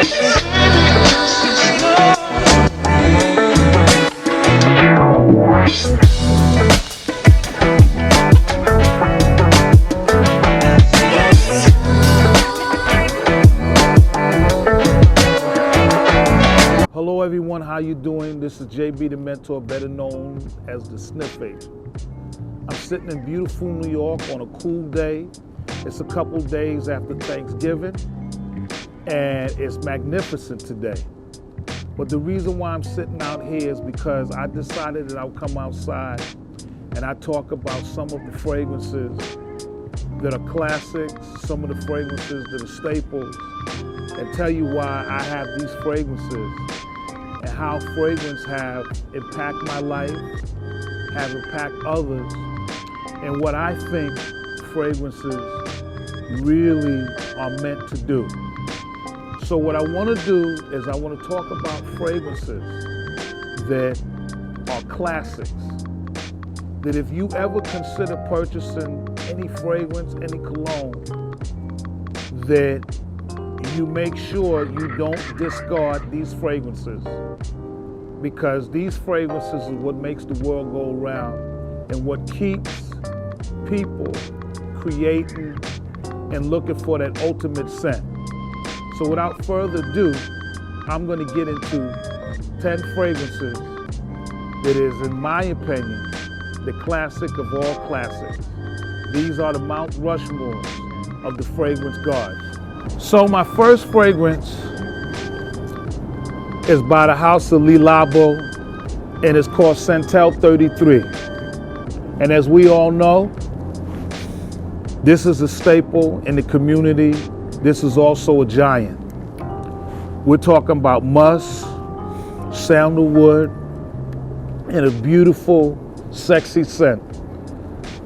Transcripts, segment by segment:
Hello everyone, how you doing? This is JB the Mentor, better known as the Sniff Agent. I'm sitting in beautiful New York on a cool day. It's a couple days after Thanksgiving, and it's magnificent today. But the reason why I'm sitting out here is because I decided that I'll come outside and I talk about some of the fragrances that are classics, some of the fragrances that are staples, and tell you why I have these fragrances and how fragrance have impacted my life, have impacted others, and what I think fragrances really are meant to do. So what I want to do is I want to talk about fragrances that are classics, that if you ever consider purchasing any fragrance, any cologne, that you make sure you don't discard these fragrances, because these fragrances is what makes the world go around and what keeps people creating and looking for that ultimate scent. So without further ado, I'm going to get into 10 fragrances that is, in my opinion, the classic of all classics. These are the Mount Rushmore of the fragrance gods. So my first fragrance is by the house of Le Labo, and it's called Santal 33. And as we all know, this is a staple in the community. This is also a giant. We're talking about musk, sandalwood, and a beautiful, sexy scent.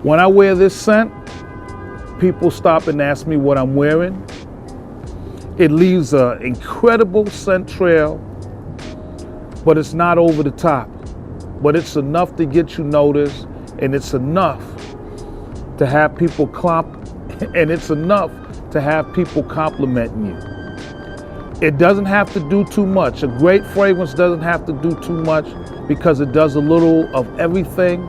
When I wear this scent, people stop and ask me what I'm wearing. It leaves an incredible scent trail, but it's not over the top. But it's enough to get you noticed, and it's enough to have people complimenting you. It doesn't have to do too much. A great fragrance doesn't have to do too much because it does a little of everything.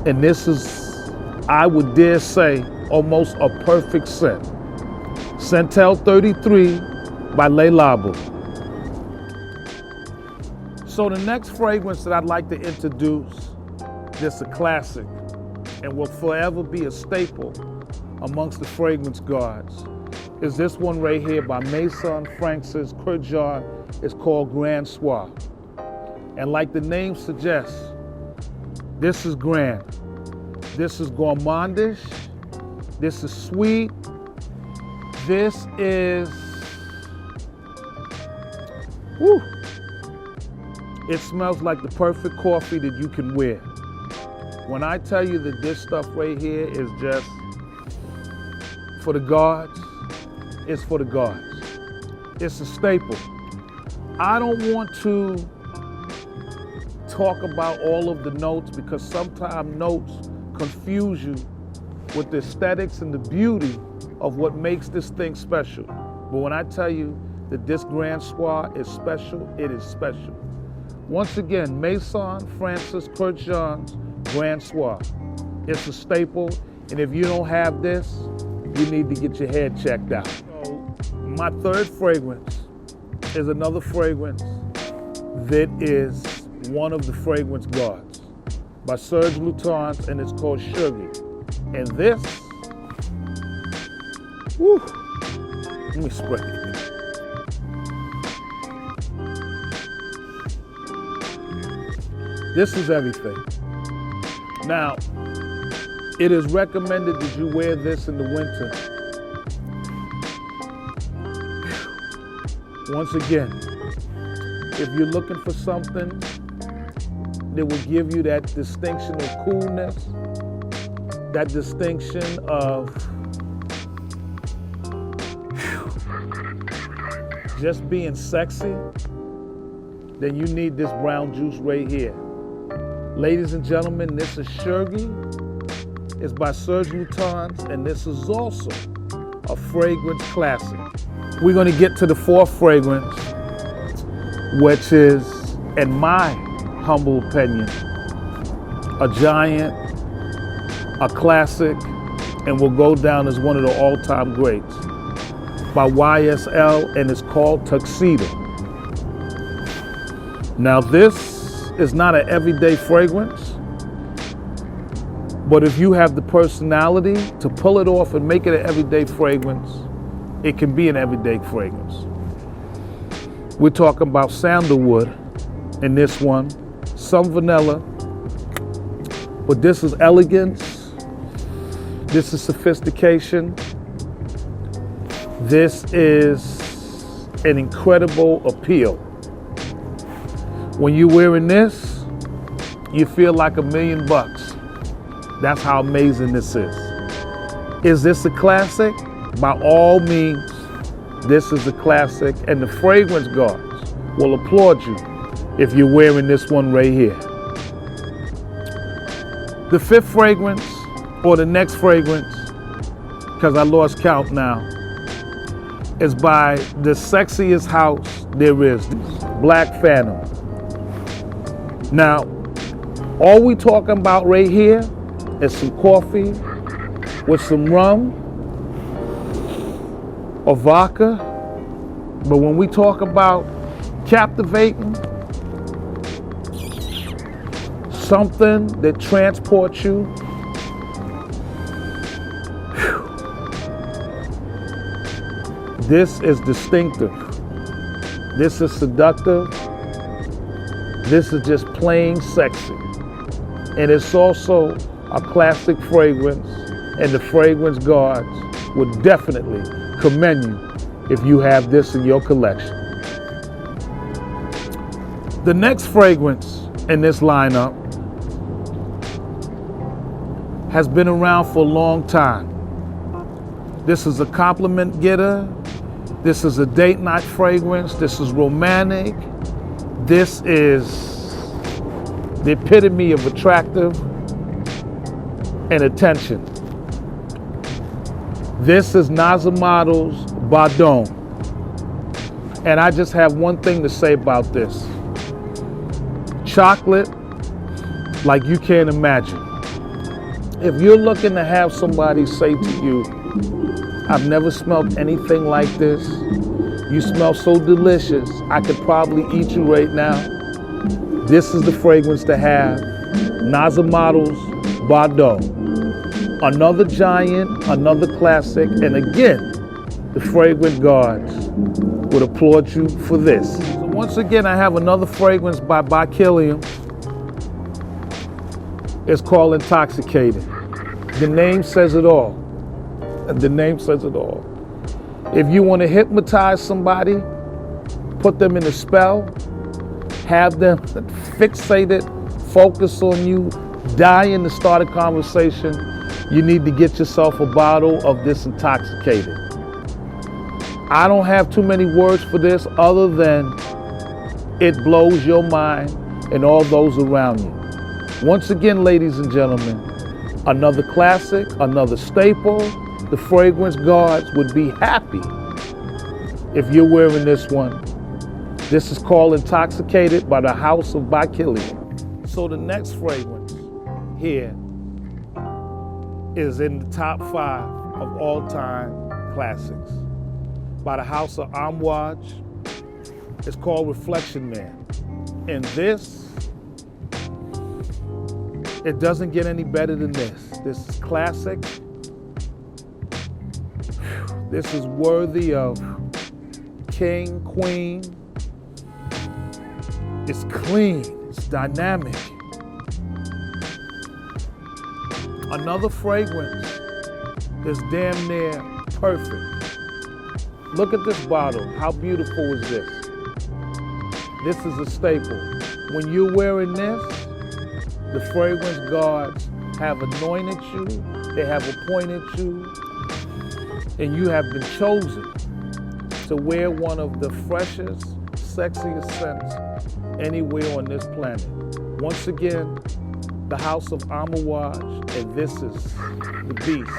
And this is, I would dare say, almost a perfect scent. Santal 33 by Le Labo. So the next fragrance that I'd like to introduce, this is a classic and will forever be a staple amongst the fragrance gods, is this one right here by Maison Francis Kurkdjian. It's called Grand Soir. And like the name suggests, this is grand. This is gourmandish. This is sweet. This is, whew, it smells like the perfect coffee that you can wear. When I tell you that this stuff right here is just for the gods, it's for the gods. It's a staple. I don't want to talk about all of the notes because sometimes notes confuse you with the aesthetics and the beauty of what makes this thing special. But when I tell you that this Grand Soir is special, it is special. Once again, Maison Francis Kurkdjian's Grand Soir. It's a staple, and if you don't have this, you need to get your head checked out. So, my third fragrance is another fragrance that is one of the fragrance gods by Serge Lutens, and it's called Sugar. And this, whew, let me spray it. This is everything. Now, it is recommended that you wear this in the winter. Once again, if you're looking for something that will give you that distinction of coolness, that distinction of just being sexy, then you need this brown juice right here. Ladies and gentlemen, this is Sugar. It's by Serge Lutens, and this is also a fragrance classic. we're going to get to the fourth fragrance, which is, in my humble opinion, a giant, a classic, and will go down as one of the all-time greats by YSL, and it's called Tuxedo. Now this is not an everyday fragrance, but if you have the personality to pull it off and make it an everyday fragrance, it can be an everyday fragrance. We're talking about sandalwood in this one, some vanilla, but this is elegance, this is sophistication, this is an incredible appeal. When you're wearing this, you feel like $1 million. That's how amazing this is. Is this a classic? By all means, this is a classic, and the fragrance guards will applaud you if you're wearing this one right here. The fifth fragrance, or the next fragrance, because I lost count now, is by the sexiest house there is, Black Phantom. Now, all we talking about right here is some coffee with some rum or vodka. But when we talk about captivating, something that transports you, this is distinctive. This is seductive. This is just plain sexy. And it's also a classic fragrance, and the fragrance guards would definitely commend you if you have this in your collection. The next fragrance in this lineup has been around for a long time. This is a compliment getter. This is a date night fragrance. This is romantic. This is the epitome of attractive and attention. This is Nozzle Models Bardon. And I just have one thing to say about this. Chocolate like you can't imagine. If you're looking to have somebody say to you, I've never smelled anything like this. You smell so delicious. I could probably eat you right now. This is the fragrance to have. Nozzle Models Bardon. Another giant, another classic, and again, the fragrance guards would applaud you for this. So once again, I have another fragrance by Killian. It's called Intoxicated. The name says it all. The name says it all. If you want to hypnotize somebody, put them in a spell, have them fixated, focus on you, dying to start a conversation, you need to get yourself a bottle of this Intoxicated. I don't have too many words for this other than it blows your mind and all those around you. Once again, ladies and gentlemen, another classic, another staple. The fragrance guards would be happy if you're wearing this one. This is called Intoxicated by the House of Killian. So the next fragrance here is in the top 5 of all-time classics by the House of Amouage. It's called Reflection Man. And this, it doesn't get any better than this. This is classic. This is worthy of king, queen. It's clean, it's dynamic. Another fragrance is damn near perfect. Look at this bottle. How beautiful is this? This is a staple. When you're wearing this, the fragrance guards have anointed you, they have appointed you, and you have been chosen to wear one of the freshest, sexiest scents anywhere on this planet. Once again, the House of Amouage, and this is the beast,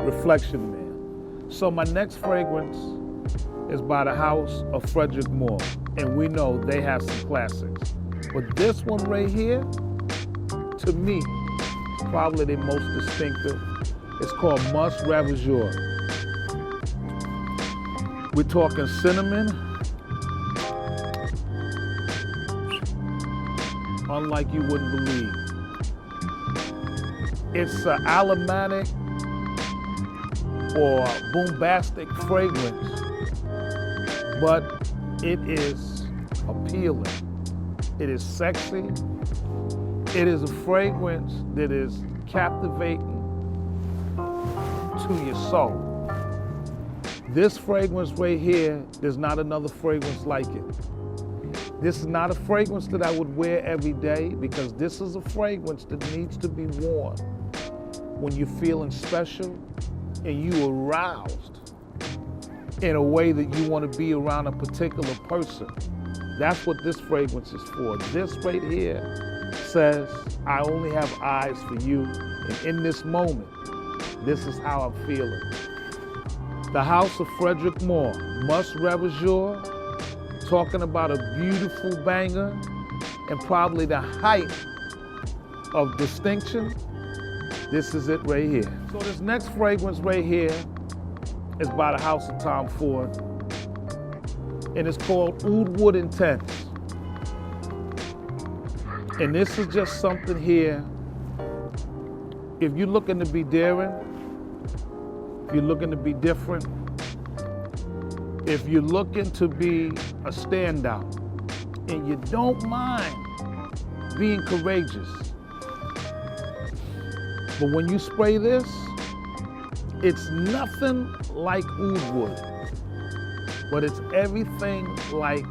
Reflection Man. So my next fragrance is by the house of Frederick Moore, and we know they have some classics. But this one right here, to me, probably the most distinctive. It's called Musk Ravager. We're talking cinnamon, unlike you wouldn't believe. It's an aromatic or bombastic fragrance, but it is appealing. It is sexy. It is a fragrance that is captivating to your soul. This fragrance right here, there's not another fragrance like it. This is not a fragrance that I would wear every day, because this is a fragrance that needs to be worn when you're feeling special and you aroused in a way that you want to be around a particular person. That's what this fragrance is for. This right here says, I only have eyes for you, and in this moment, this is how I'm feeling. The house of Frederick Moore, Musk Ravager, talking about a beautiful banger and probably the height of distinction. This is it right here. So this next fragrance right here is by the house of Tom Ford, and it's called Foodwood Intense. And this is just something here, if you're looking to be daring, if you're looking to be different, if you're looking to be a standout, and you don't mind being courageous, but when you spray this, it's nothing like oud wood, but it's everything like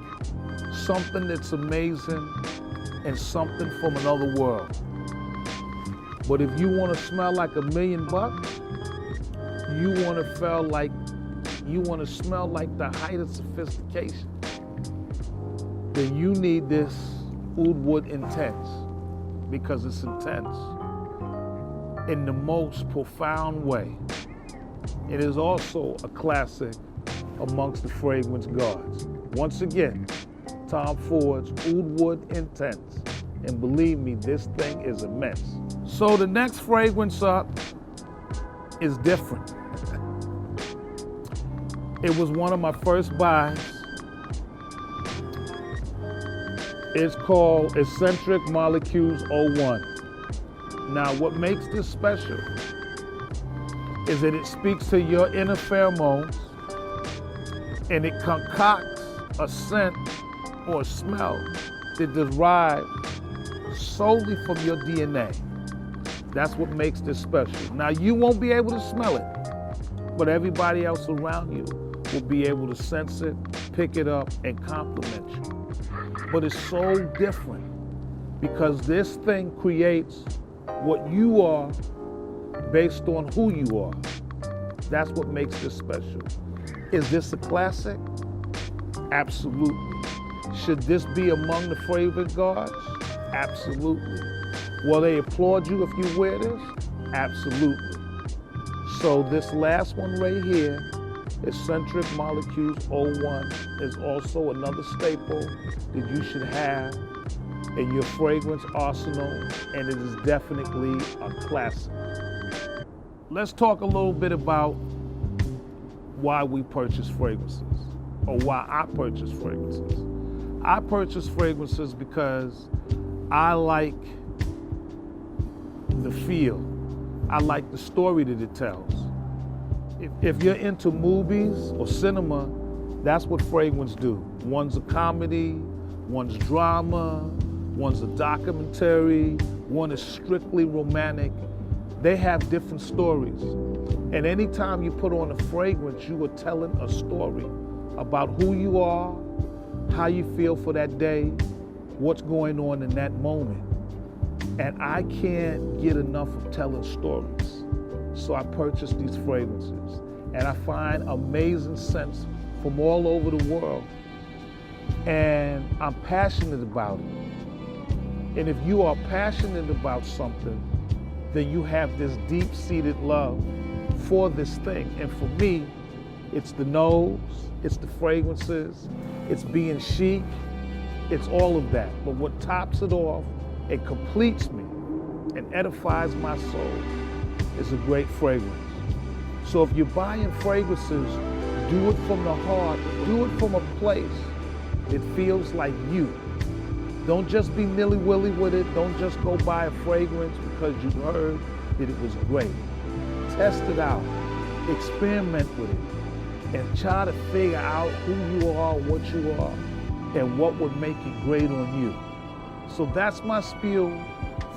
something that's amazing and something from another world. But if you want to smell like $1 million, you want to smell like the height of sophistication, then you need this Foodwood Intense, because it's intense in the most profound way. It is also a classic amongst the fragrance gods. Once again, Tom Ford's Foodwood Intense. And believe me, this thing is immense. So the next fragrance up is different. It was one of my first buys. It's called Eccentric Molecules One. Now, what makes this special is that it speaks to your inner pheromones, and it concocts a scent or a smell that derives solely from your DNA. That's what makes this special. Now, you won't be able to smell it, but everybody else around you will be able to sense it, pick it up, and compliment you. But it's so different because this thing creates what you are based on who you are. That's what makes this special. Is this a classic? Absolutely. Should this be among the favorite gods? Absolutely. Will they applaud you if you wear this? Absolutely. So this last one right here, Eccentric Molecules One, is also another staple that you should have in your fragrance arsenal, and it is definitely a classic. Let's talk a little bit about why we purchase fragrances, or why I purchase fragrances. I purchase fragrances because I like the feel. I like the story that it tells. If you're into movies or cinema, that's what fragrance do. One's a comedy, one's drama, one's a documentary, one is strictly romantic. They have different stories. And anytime you put on a fragrance, you are telling a story about who you are, how you feel for that day, what's going on in that moment. And I can't get enough of telling stories. So I purchase these fragrances, and I find amazing scents from all over the world. And I'm passionate about it. And if you are passionate about something, then you have this deep-seated love for this thing. And for me, It's the nose, it's the fragrances, it's being chic, it's all of that. But what tops it off and completes me and edifies my soul is a great fragrance. So if you're buying fragrances, do it from the heart, do it from a place it feels like you. Don't just be nilly-willy with it. Don't just go buy a fragrance because you heard that it was great. Test it out, experiment with it, and try to figure out who you are, what you are, and what would make it great on you. So that's my spiel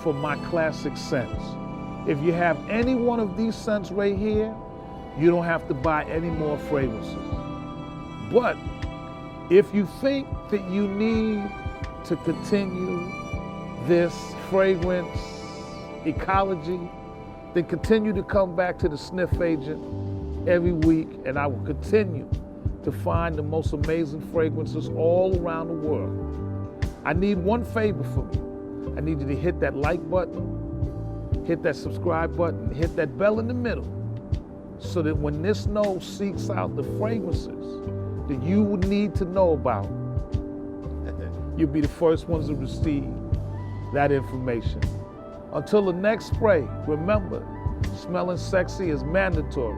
for my classic scents. If you have any one of these scents right here, you don't have to buy any more fragrances. But if you think that you need to continue this fragrance ecology, then continue to come back to the Sniff Agent every week, and I will continue to find the most amazing fragrances all around the world. I need one favor from you. I need you to hit that like button, hit that subscribe button, hit that bell in the middle, so that when this nose seeks out the fragrances that you would need to know about, you'll be the first ones to receive that information. Until the next spray, remember, smelling sexy is mandatory.